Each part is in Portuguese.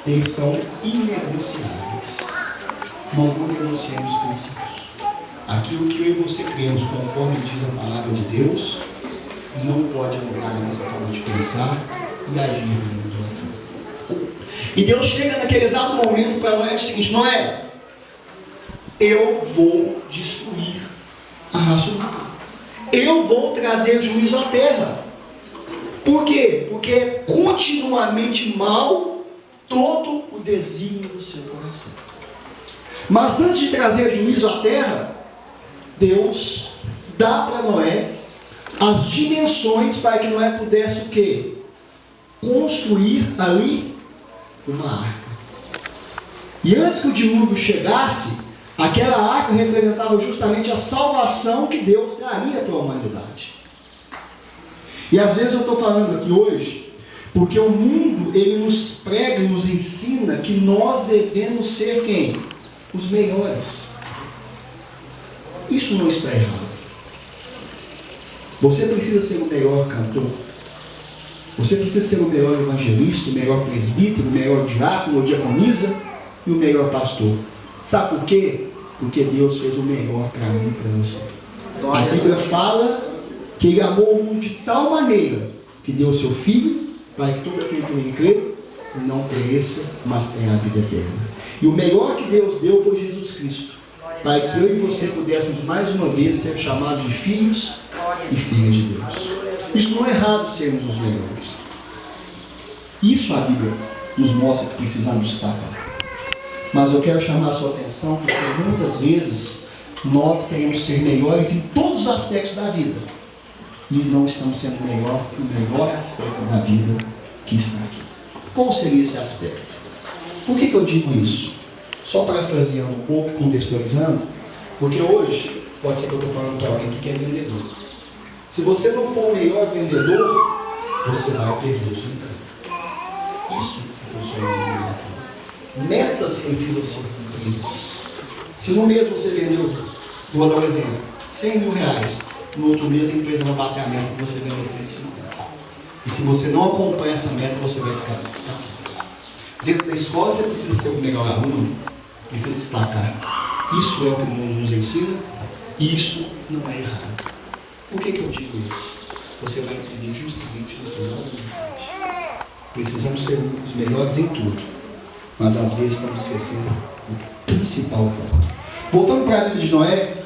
eles são inegociáveis. Nós não negociamos princípios. Aquilo que eu e você cremos, conforme diz a palavra de Deus, não pode mudar a nossa forma de pensar e agir no mundo lá fora. E Deus chega naquele exato momento para Noé e diz o seguinte: Noé, eu vou destruir a raça humana. Eu vou trazer juízo à terra. Por quê? Porque é continuamente mal todo o desígnio do seu coração. Mas antes de trazer juízo à terra, Deus dá para Noé as dimensões para que Noé pudesse o quê? Construir ali uma arca. E antes que o dilúvio chegasse, aquela arca representava justamente a salvação que Deus traria para a humanidade. E às vezes eu estou falando aqui hoje, porque o mundo, ele nos prega e nos ensina que nós devemos ser quem? Os melhores. Isso não está errado. Você precisa ser o melhor cantor. Você precisa ser o melhor evangelista, o melhor presbítero, o melhor diácono ou diaconisa e o melhor pastor. Sabe por quê? Porque Deus fez o melhor para mim e para você. A Bíblia fala que Ele amou o mundo de tal maneira que deu o seu Filho para que todo aquele que nele crê não pereça, mas tenha a vida eterna. E o melhor que Deus deu foi Jesus Cristo, para que eu e você pudéssemos mais uma vez ser chamados de filhos e filhas de Deus. Isso não é errado sermos os melhores. Isso a Bíblia nos mostra que precisamos destacar. Mas eu quero chamar a sua atenção porque muitas vezes nós queremos ser melhores em todos os aspectos da vida e não estamos sendo o melhor aspecto da vida que está aqui. Qual seria esse aspecto? Por que eu digo isso? Só parafraseando um pouco, contextualizando, porque hoje pode ser que eu estou falando para alguém que é vendedor. Se você não for o melhor vendedor, você vai perder o seu emprego. Isso é o que eu sou vendedor. Metas precisam ser cumpridas. Se no mês você vendeu, vou dar um exemplo, 100 mil reais, no outro mês a empresa vai bater a meta e você ganha 150. E se você não acompanha essa meta, você vai ficar atrás. Dentro da escola você precisa ser o melhor aluno, precisa destacar. Isso é o que o mundo nos ensina e isso não é errado. Por que eu digo isso? Você vai entender justamente no final da mensagem. Precisamos ser os melhores em tudo, mas às vezes estamos esquecendo o principal ponto. Voltando para a vida de Noé,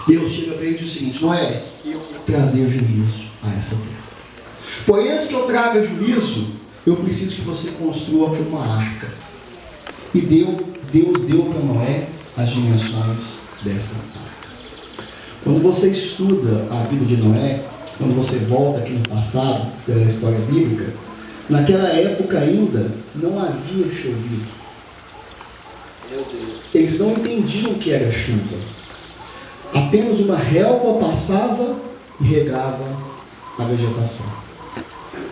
Deus chega para ele e diz o seguinte: Noé, eu vou trazer juízo a essa terra. Porém, antes que eu traga juízo, eu preciso que você construa uma arca. E Deus deu para Noé as dimensões dessa arca. Quando você estuda a vida de Noé, quando você volta aqui no passado, pela história bíblica, naquela época ainda não havia chovido. Eles não entendiam o que era chuva. Apenas uma relva passava e regava a vegetação.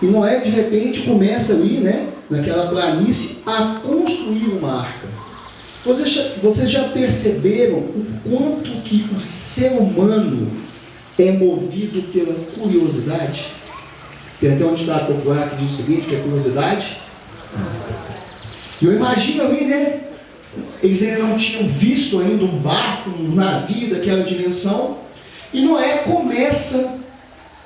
E Noé de repente começa ali, naquela planície, a construir uma arca. Vocês já perceberam o quanto que o ser humano é movido pela curiosidade? Tem até um ditado popular que diz o seguinte, que é curiosidade. E eu imagino ali, eles ainda não tinham visto ainda um barco, um navio daquela dimensão. E Noé começa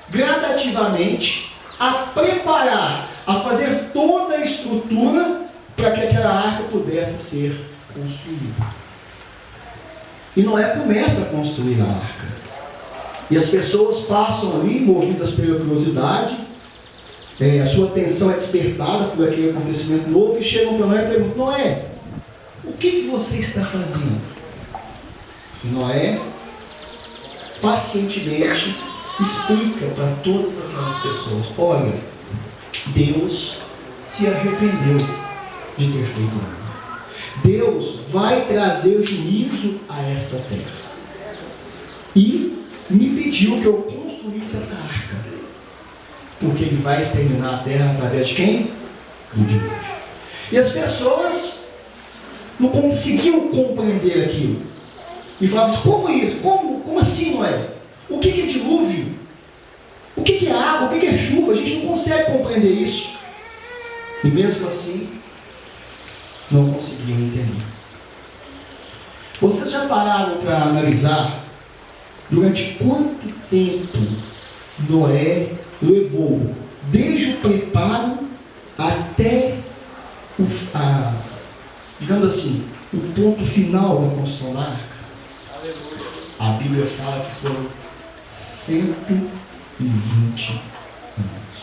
gradativamente a preparar, a fazer toda a estrutura para que aquela arca pudesse ser construída. E Noé começa a construir a arca. E as pessoas passam ali, movidas pela curiosidade, a sua atenção é despertada por aquele acontecimento novo, e chegam para Noé e perguntam: Noé, o que você está fazendo? E Noé pacientemente explica para todas aquelas pessoas: olha, Deus se arrependeu de ter feito nada. Deus vai trazer juízo a esta terra. E me pediu que eu construísse essa arca, porque Ele vai exterminar a terra através de quem? Do dilúvio. E as pessoas não conseguiam compreender aquilo. E falavam: como isso? Como assim, Noé? O que é dilúvio? O que é água? O que é chuva? A gente não consegue compreender isso. E mesmo assim, não conseguiam entender. Vocês já pararam para analisar durante quanto tempo Noé levou, desde o preparo até digamos assim, o ponto final da construção da arca? A Bíblia fala que foram 120 anos.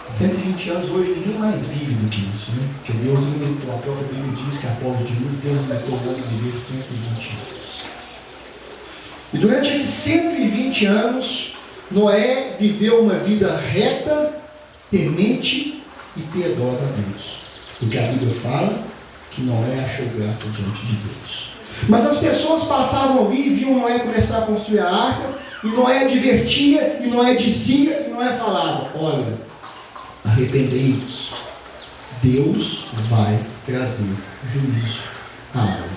120 anos hoje ninguém mais vive do que isso, né? Porque Deus limitou, a própria Bíblia diz que após o dilúvio, Deus limitou o homem a viver 120 anos. E durante esses 120 anos, Noé viveu uma vida reta, temente e piedosa a Deus. Porque a Bíblia fala que Noé achou graça diante de Deus. Mas as pessoas passavam ali e viam Noé começar a construir a arca, e Noé advertia, e Noé dizia, e Noé falava: olha, arrependei-vos, Deus vai trazer juízo à água.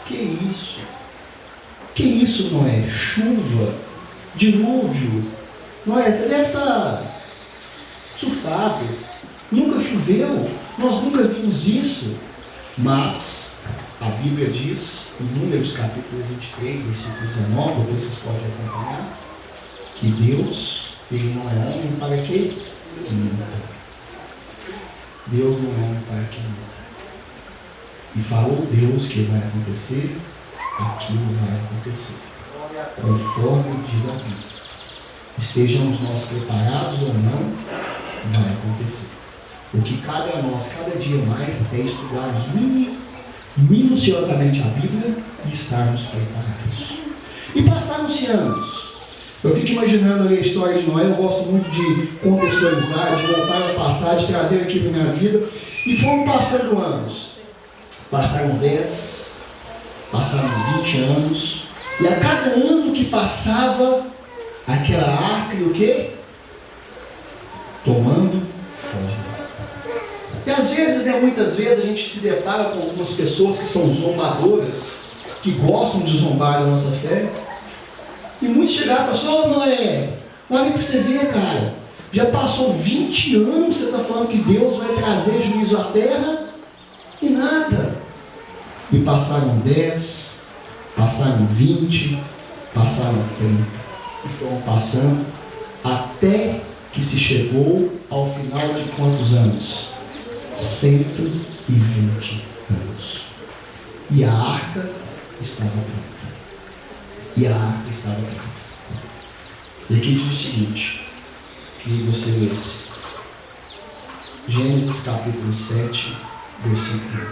Que isso? Que isso, Noé? Chuva, dilúvio. Noé, você deve estar surtado. Nunca choveu, nós nunca vimos isso. Mas a Bíblia diz, em Números capítulo 23, versículo 19, vocês podem acompanhar, que Deus, ele não é homem para que minta. Deus não é homem para que minta. E falou Deus que vai acontecer, aquilo vai acontecer, conforme diz a Bíblia. Estejamos nós preparados ou não, vai acontecer. O que cabe a nós cada dia mais é estudarmos minuciosamente a Bíblia e estarmos preparados. E passaram-se anos. Eu fico imaginando a história de Noé. Eu gosto muito de contextualizar, de voltar ao passado, de trazer aqui para a minha vida. E foram passando anos. Passaram 10, passaram 20 anos. E a cada ano que passava, aquela arca e o quê? Tomando forma. E às vezes, muitas vezes, a gente se depara com algumas pessoas que são zombadoras, que gostam de zombar da nossa fé. E muitos chegaram e falaram assim: ô Noé, olha para você ver, cara, já passou 20 anos, você está falando que Deus vai trazer juízo à terra, e nada. E passaram 10, passaram 20, passaram 30, e foram passando, até que se chegou ao final de quantos anos? 120 anos. E a arca estava pronta. E a arca estava pronta. E aqui diz o seguinte, que você lesse. Gênesis capítulo 7, versículo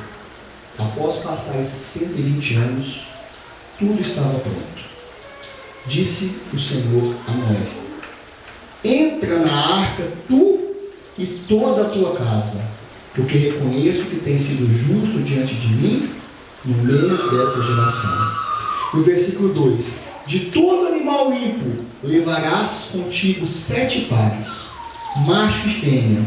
1. Após passar esses 120 anos, tudo estava pronto. Disse o Senhor a Noé: entra na arca, tu e toda a tua casa, porque reconheço que tem sido justo diante de mim no meio dessa geração. No versículo 2: de todo animal limpo levarás contigo 7 pares, macho e fêmea,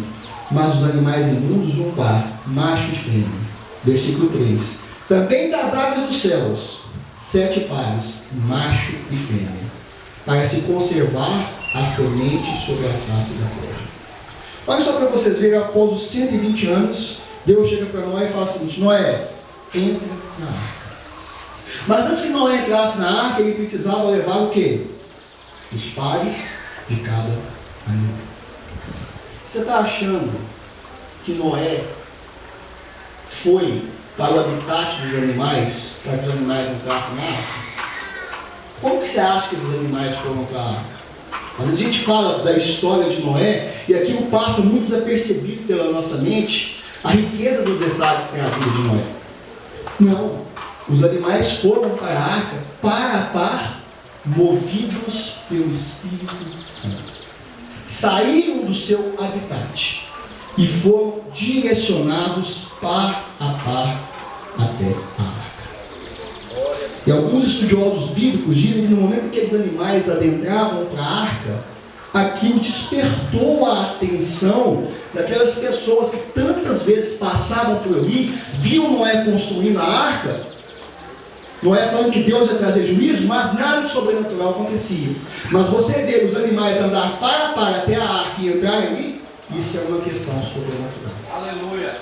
mas os animais imundos um par, macho e fêmea. Versículo 3: também das aves dos céus 7 pares, macho e fêmea, para se conservar a semente sobre a face da terra. Olha só para vocês verem, após os 120 anos, Deus chega para Noé e fala o seguinte: Noé, entra na arca. Mas antes que Noé entrasse na arca, ele precisava levar o quê? Os pares de cada animal. Você está achando que Noé foi para o habitat dos animais, para que os animais entrassem na arca? Como que você acha que esses animais foram para a arca? Às vezes a gente fala da história de Noé e aquilo passa muito desapercebido pela nossa mente, a riqueza dos detalhes que tem a vida de Noé. Não, os animais foram para a arca par a par, movidos pelo Espírito Santo. Saíram do seu habitat e foram direcionados par a par até a arca. E alguns estudiosos bíblicos dizem que no momento em que aqueles animais adentravam para a arca, aquilo despertou a atenção daquelas pessoas que tantas vezes passavam por ali, viam Noé construindo a arca, Noé falando que Deus ia trazer juízo, mas nada de sobrenatural acontecia. Mas você vê os animais andar para até a arca e entrar ali, isso é uma questão sobrenatural. Aleluia!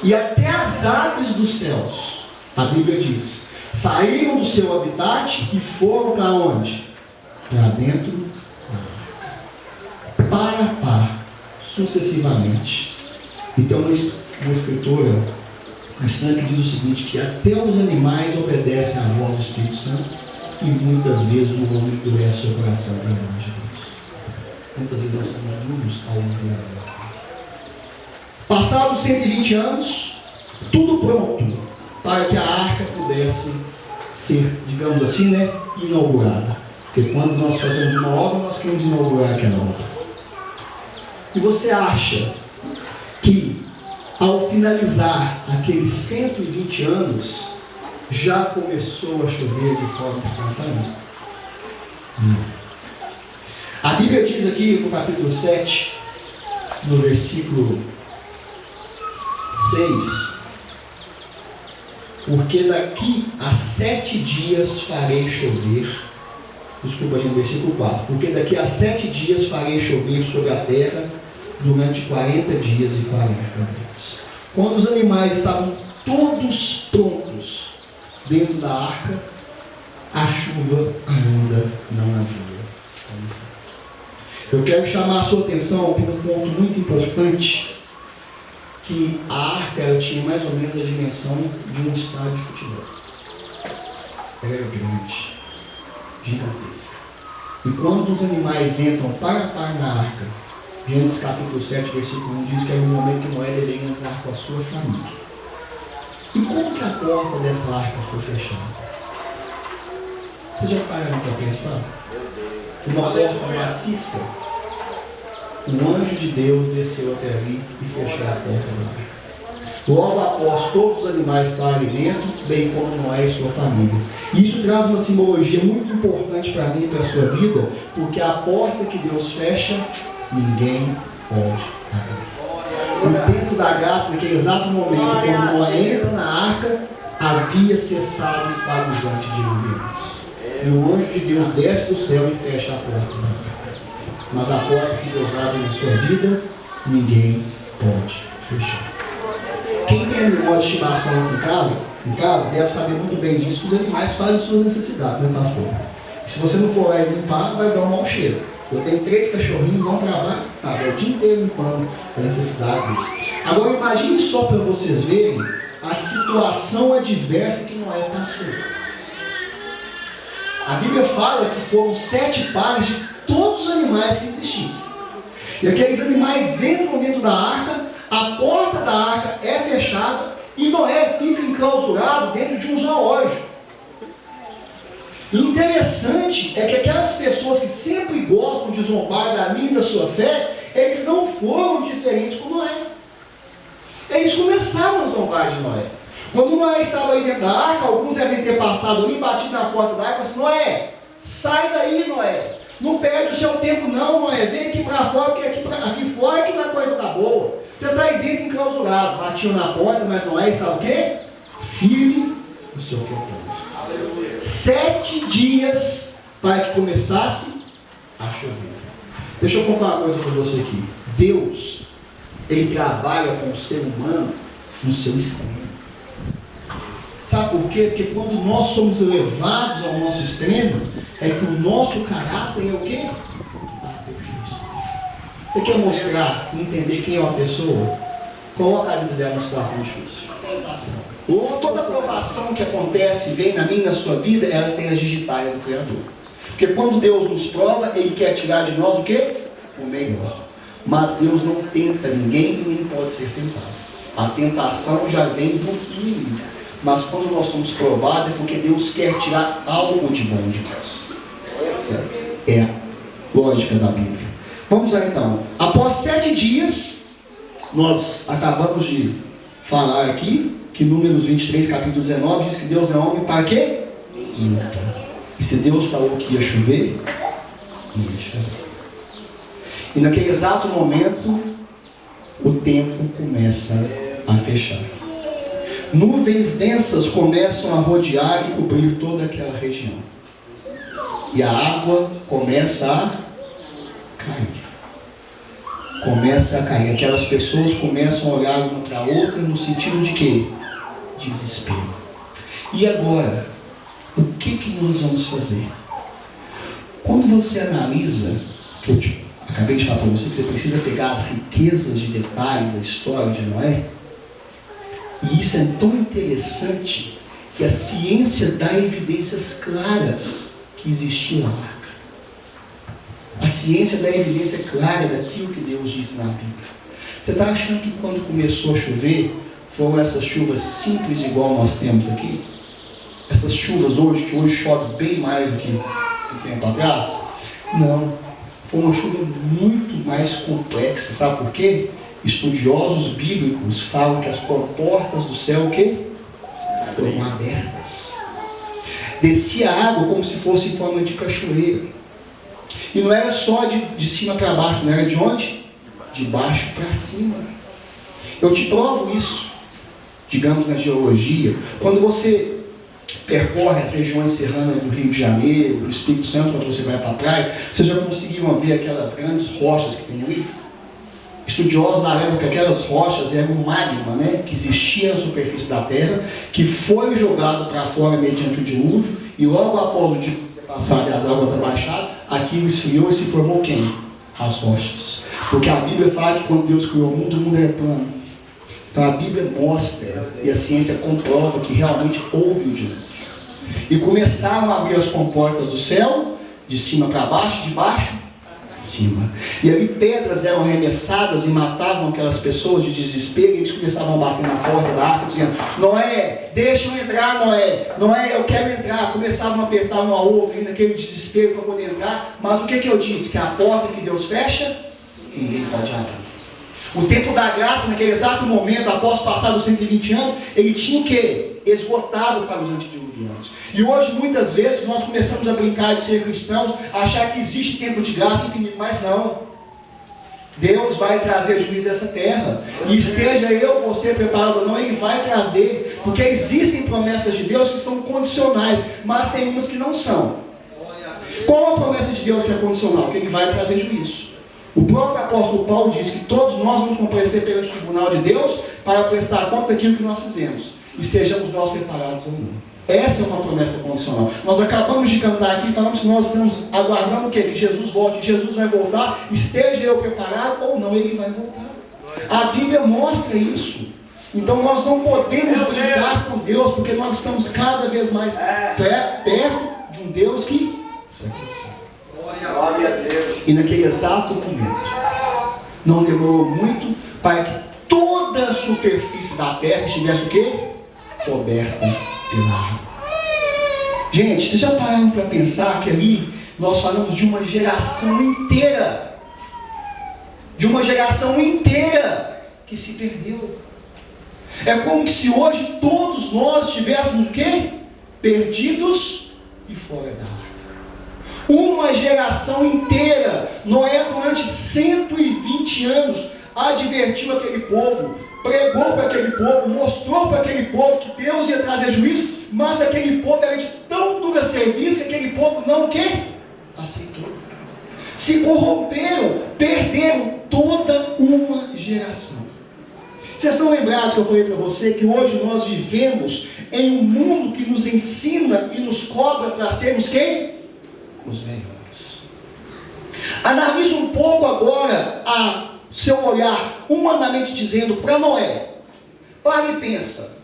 e até as aves dos céus, a Bíblia diz, saíram do seu habitat e foram para onde? Para dentro da arca. Par a par, sucessivamente. Então uma escritora cristã que diz o seguinte, que até os animais obedecem à voz do Espírito Santo e muitas vezes o homem endurece seu coração para longe de Deus. Muitas vezes nós somos duros ao endurecer. Passados 120 anos, tudo pronto para que a arca pudesse ser, digamos assim, né, inaugurada. Porque quando nós fazemos uma obra, nós queremos inaugurar aquela obra. E você acha que ao finalizar aqueles 120 anos, já começou a chover de forma instantânea? A Bíblia diz aqui no capítulo 7, no versículo 6, porque daqui a 7 dias farei chover, desculpa gente, versículo 4, porque daqui a 7 dias farei chover sobre a terra durante 40 dias e 40 noites. Quando os animais estavam todos prontos dentro da arca, a chuva ainda não havia começado. Eu quero chamar a sua atenção para um ponto muito importante, que a arca ela tinha mais ou menos a dimensão de um estádio de futebol. Ela era grande, gigantesca. E quando os animais entram par a par na arca, Gênesis capítulo 7, versículo 1 diz que era o momento que Noé deveria entrar com a sua família. E como que a porta dessa arca foi fechada? Vocês já pararam para pensar? Uma porta maciça. Um anjo de Deus desceu até ali e fechou a porta da arca. Logo após todos os animais estarem dentro, bem como Noé e sua família. Isso traz uma simbologia muito importante para mim e para a sua vida, porque a porta que Deus fecha, ninguém pode abrir. O tempo da graça, naquele exato momento, quando Noé entra na arca, havia cessado para os antediluvianos. E o anjo de Deus desce do céu e fecha a porta da arca. Mas a porta que Deus abre na sua vida, ninguém pode fechar. Quem tem animal de estimação aqui em casa, deve saber muito bem disso, que os animais fazem suas necessidades, né, pastor? Se você não for lá e limpar, vai dar um mau cheiro. Eu tenho 3 cachorrinhos, vão trabalhar o dia inteiro limpando a necessidade dele. Agora imagine só para vocês verem a situação adversa que Noé passou. A Bíblia fala que foram 7 pares de todos os animais que existissem. E aqueles animais entram dentro da arca, a porta da arca é fechada e Noé fica enclausurado dentro de um zoológico. E interessante é que aquelas pessoas que sempre gostam de zombar da minha e da sua fé, eles não foram diferentes com Noé. Eles começaram a zombar de Noé. Quando Noé estava aí dentro da arca, alguns devem ter passado ali, batido na porta da arca e falaram assim: Noé, sai daí, Noé. Não perde o seu tempo não, Noé. Vem aqui para fora, porque aqui fora é que a coisa está boa. Você está aí dentro enclausurado. Batiam na porta, mas Noé estava o quê? Firme no seu propósito. 7 dias para que começasse a chover. Deixa eu contar uma coisa para você aqui. Deus, Ele trabalha com o ser humano no seu extremo. Sabe por quê? Porque quando nós somos levados ao nosso extremo, é que o nosso caráter é o quê? Você quer mostrar, entender quem é uma pessoa? Coloca a vida dela numa situação difícil. Toda provação que acontece e vem na minha e na sua vida, ela tem as digitais do Criador. Porque quando Deus nos prova, Ele quer tirar de nós o quê? O melhor. Mas Deus não tenta ninguém e nem pode ser tentado. A tentação já vem do inimigo. Mas quando nós somos provados é porque Deus quer tirar algo de bom de nós. Essa é a lógica da Bíblia. Vamos lá então. Após 7 dias, nós acabamos de falar aqui que Números 23, capítulo 19, diz que Deus é homem para quê? E se Deus falou que ia chover, ia chover. E naquele exato momento, o tempo começa a fechar. Nuvens densas começam a rodear e cobrir toda aquela região. E a água começa a cair. começa a cair. Aquelas pessoas começam a olhar uma para a outra no sentido de quê? Desespero. E agora, o que nós vamos fazer? Quando você analisa, que eu acabei de falar para você, que você precisa pegar as riquezas de detalhe da história de Noé, e isso é tão interessante que a ciência dá evidências claras que existia uma arca. A ciência dá evidência clara daquilo que Deus disse na Bíblia. Você está achando que quando começou a chover, foram essas chuvas simples igual nós temos aqui? Essas chuvas hoje, que hoje chove bem mais do que um tempo atrás? Não. Foi uma chuva muito mais complexa. Sabe por quê? Estudiosos bíblicos falam que as portas do céu, o quê? Foram abertas. Descia água como se fosse em forma de cachoeira. E não era só de cima para baixo, não era de onde? De baixo para cima. Eu te provo isso, digamos, na geologia. Quando você percorre as regiões serranas do Rio de Janeiro, do Espírito Santo, quando você vai para a praia, vocês já conseguiram ver aquelas grandes rochas que tem ali? Estudiosos da época, aquelas rochas eram um magma, né, que existia na superfície da terra, que foi jogado para fora mediante o dilúvio, e logo após o dilúvio passar e as águas abaixar, aquilo esfriou e se formou quem? As rochas. Porque a Bíblia fala que quando Deus criou o mundo era plano. Então a Bíblia mostra, e a ciência comprova, que realmente houve o dilúvio. E começaram a abrir as comportas do céu, de cima para baixo, de baixo para cima. E aí pedras eram arremessadas e matavam aquelas pessoas de desespero, e eles começavam a bater na porta da arca, dizendo: Noé, deixa eu entrar, Noé. Noé, eu quero entrar. Começavam a apertar um ao outro, naquele desespero para poder entrar. Mas o que eu disse? Que a porta que Deus fecha, ninguém pode abrir. O tempo da graça, naquele exato momento, após passar os 120 anos, ele tinha o quê? Esgotado para os antediluvianos. E hoje, muitas vezes, nós começamos a brincar de ser cristãos, achar que existe tempo de graça infinito, mas não. Deus vai trazer juízo a essa terra. E esteja eu, você preparado ou não, Ele vai trazer. Porque existem promessas de Deus que são condicionais, mas tem umas que não são. Qual a promessa de Deus que é condicional? Que Ele vai trazer juízo. O próprio apóstolo Paulo diz que todos nós vamos comparecer perante o tribunal de Deus para prestar conta daquilo que nós fizemos. Estejamos nós preparados ou não. Essa é uma promessa condicional. Nós acabamos de cantar aqui e falamos que nós estamos aguardando o quê? Que Jesus volte. Jesus vai voltar, esteja eu preparado ou não, Ele vai voltar. A Bíblia mostra isso. Então nós não podemos brincar com Deus, porque nós estamos cada vez mais perto de um Deus que e naquele exato momento, não demorou muito para que toda a superfície da terra estivesse o quê? Coberta pela água. Gente, vocês já pararam para pensar que ali nós falamos de uma geração inteira? De uma geração inteira que se perdeu. É como se hoje todos nós estivéssemos o quê? Perdidos e fora da água. Uma geração inteira. Noé, durante 120 anos, advertiu aquele povo, pregou para aquele povo, mostrou para aquele povo que Deus ia trazer juízo, mas aquele povo era de tão dura serviço que aquele povo não aceitou. Se corromperam, perderam toda uma geração. Vocês estão lembrados que eu falei para você que hoje nós vivemos em um mundo que nos ensina e nos cobra para sermos quem? Os melhores. Analise um pouco agora a seu olhar, humanamente dizendo, para Noé. Para e pensa.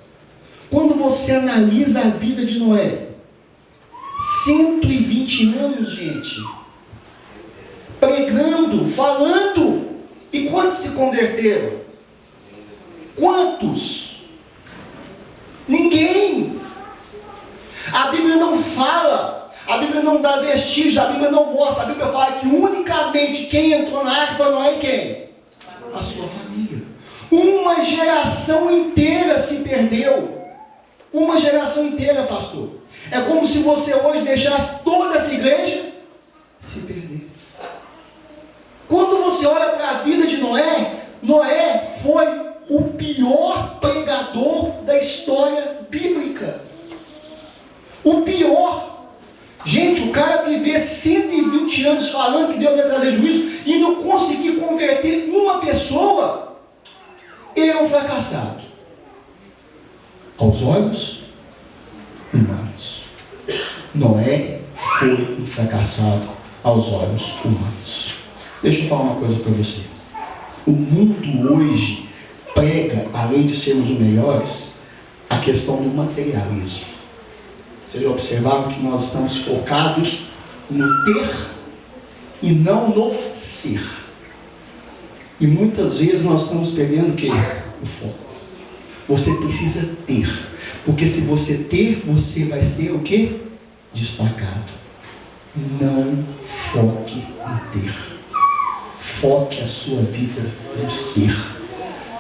Quando você analisa a vida de Noé, 120 anos, gente, pregando, falando, e quantos se converteram? Quantos? Ninguém. A Bíblia não fala. A Bíblia não dá vestígios, a Bíblia não mostra. A Bíblia fala que unicamente quem entrou na arca foi Noé e quem? A sua família. Uma geração inteira se perdeu. Uma geração inteira, pastor. É como se você hoje deixasse toda essa igreja se perder. Quando você olha para a vida de Noé, Noé foi o pior pregador da história bíblica. O pior. Gente, cara viver 120 anos falando que Deus vai trazer juízo e não conseguir converter uma pessoa, ele é um fracassado. Aos olhos humanos. Noé foi um fracassado aos olhos humanos. Deixa eu falar uma coisa para você. O mundo hoje prega, além de sermos os melhores, a questão do materialismo. Vocês já observaram que nós estamos focados no ter e não no ser. E muitas vezes nós estamos perdendo o quê? O foco. Você precisa ter. Porque se você ter, você vai ser o quê? Destacado. Não foque no ter. Foque a sua vida no ser.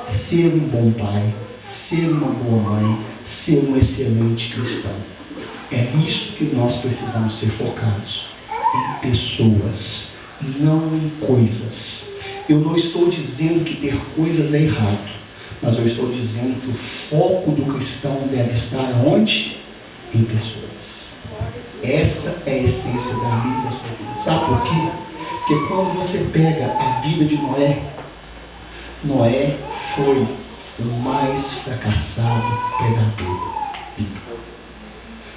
Ser um bom pai, ser uma boa mãe, ser um excelente cristão. É isso que nós precisamos ser focados. Em pessoas, não em coisas. Eu não estou dizendo que ter coisas é errado, mas eu estou dizendo que o foco do cristão deve estar onde? Em pessoas. Essa é a essência da vida da sua vida. Sabe por quê? Porque quando você pega a vida de Noé, Noé foi o mais fracassado pregador.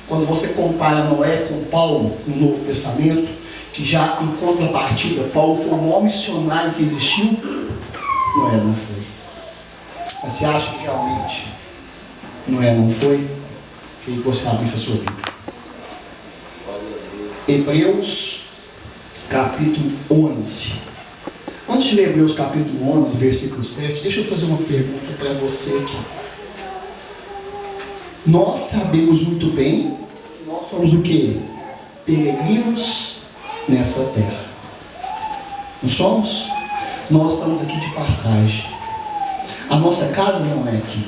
Quando você compara Noé com Paulo no Novo Testamento, que já em contrapartida, Paulo foi o maior missionário que existiu, Noé não foi. Mas você acha que realmente Noé não foi? Que você abrisse a sua Bíblia. Hebreus capítulo 11. Antes de ler Hebreus capítulo 11, versículo 7, deixa eu fazer uma pergunta para você aqui. Nós sabemos muito bem que nós somos o quê? Peregrinos nessa terra. Não somos? Nós estamos aqui de passagem. A nossa casa não é aqui.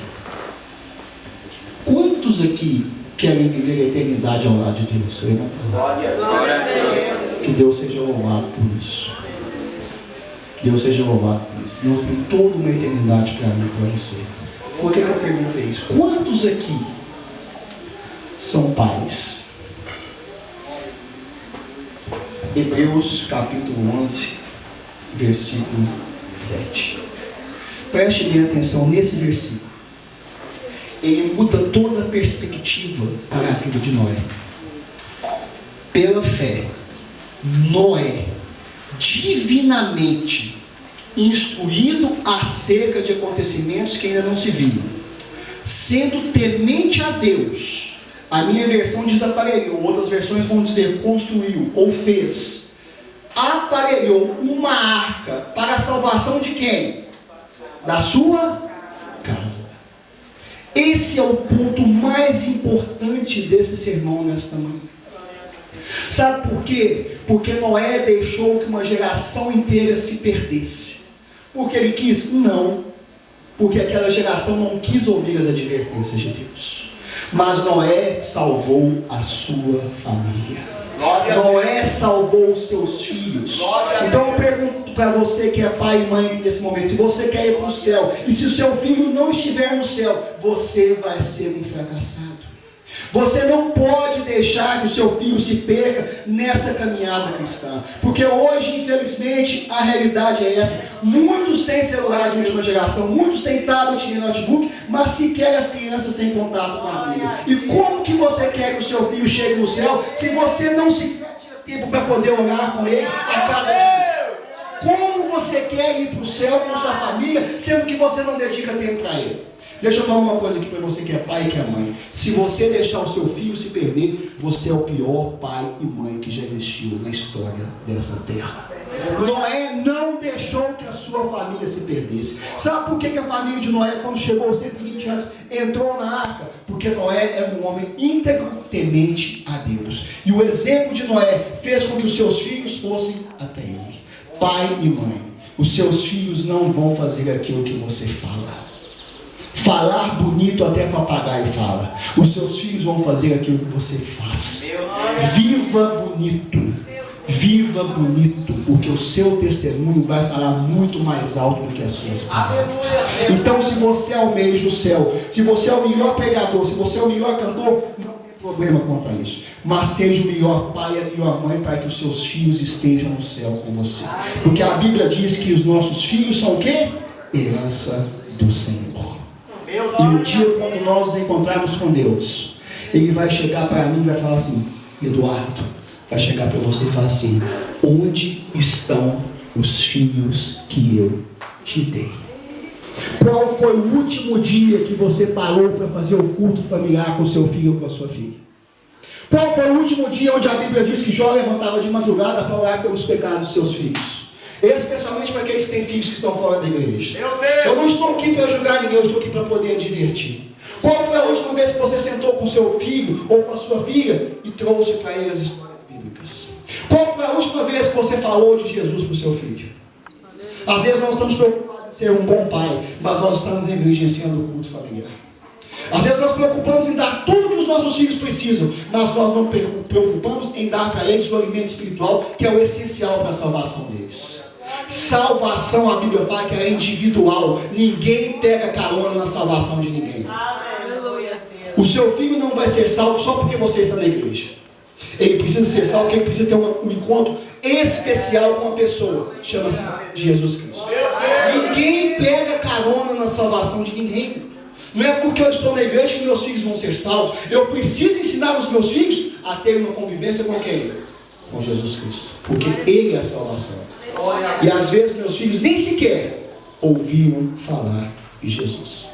Quantos aqui querem viver a eternidade ao lado de Deus? Levanta a mão. Glória a Deus. Que Deus seja louvado por isso. Deus seja louvado por isso. Deus tem toda uma eternidade para mim e para você. Por que eu perguntei isso? Quantos aqui são pais? Hebreus capítulo 11, versículo 7. Preste bem atenção nesse versículo. Ele muda toda a perspectiva para a vida de Noé. Pela fé, Noé, divinamente instruído acerca de acontecimentos que ainda não se viam, sendo temente a Deus, a minha versão diz aparelhou, outras versões vão dizer construiu ou fez, aparelhou uma arca para a salvação de quem? Da sua casa. Esse é o ponto mais importante desse sermão nesta manhã. Sabe por quê? Porque Noé deixou que uma geração inteira se perdesse. Porque ele quis? Não. Porque aquela geração não quis ouvir as advertências de Deus. Mas Noé salvou a sua família. Noé salvou os seus filhos. Então eu pergunto para você que é pai e mãe nesse momento, se você quer ir para o céu, e se o seu filho não estiver no céu, você vai ser um fracassado. Você não pode deixar que o seu filho se perca nessa caminhada cristã. Porque hoje, infelizmente, a realidade é essa. Muitos têm celular de última geração, muitos têm tablet e notebook, mas sequer as crianças têm contato com a Bíblia. E como que você quer que o seu filho chegue no céu se você não sequer tira tempo para poder orar com ele a cada dia? Como você quer ir para o céu com sua família, sendo que você não dedica tempo para ele? Deixa eu falar uma coisa aqui para você que é pai e que é mãe. Se você deixar o seu filho se perder, você é o pior pai e mãe que já existiu na história dessa terra. Noé não deixou que a sua família se perdesse. Sabe por que a família de Noé, quando chegou aos 120 anos, entrou na arca? Porque Noé era um homem íntegro, temente a Deus. E o exemplo de Noé fez com que os seus filhos fossem até ele. Pai e mãe, os seus filhos não vão fazer aquilo que você fala. Falar bonito até papagaio fala. Os seus filhos vão fazer aquilo que você faz. Viva bonito. Viva bonito, porque o seu testemunho vai falar muito mais alto do que as suas palavras. Então, se você almeja o céu, se você é o melhor pregador, se você é o melhor cantor, não tem problema quanto a isso. Mas seja o melhor pai e a melhor mãe para que os seus filhos estejam no céu com você. Porque a Bíblia diz que os nossos filhos são o quê? Herança do Senhor. E um dia, quando nós nos encontrarmos com Deus, Ele vai chegar para mim e vai falar assim: Eduardo, vai chegar para você e falar assim: onde estão os filhos que eu te dei? Qual foi o último dia que você parou para fazer o culto familiar com seu filho ou com a sua filha? Qual foi o último dia onde a Bíblia diz que Jó levantava de madrugada para orar pelos pecados dos seus filhos? Especialmente para aqueles que têm filhos que estão fora da igreja. Eu não estou aqui para julgar ninguém, eu estou aqui para poder divertir. Qual foi a última vez que você sentou com seu filho ou com a sua filha e trouxe para ele as histórias bíblicas? Qual foi a última vez que você falou de Jesus para o seu filho? Às vezes nós estamos preocupados em ser um bom pai, mas nós estamos negligenciando o culto familiar. Às vezes nós preocupamos em dar tudo que os nossos filhos precisam, mas nós não preocupamos em dar para eles o alimento espiritual, que é o essencial para a salvação deles. Salvação, a Bíblia fala que é individual. Ninguém pega carona na salvação de ninguém. O seu filho não vai ser salvo só porque você está na igreja. Ele precisa ser salvo porque ele precisa ter um encontro especial com uma pessoa. Chama-se Jesus Cristo. Ninguém pega carona na salvação de ninguém. Não é porque eu estou na igreja que meus filhos vão ser salvos. Eu preciso ensinar os meus filhos a ter uma convivência com quem? Com Jesus Cristo. Porque Ele é a salvação. E às vezes meus filhos nem sequer ouviram falar de Jesus.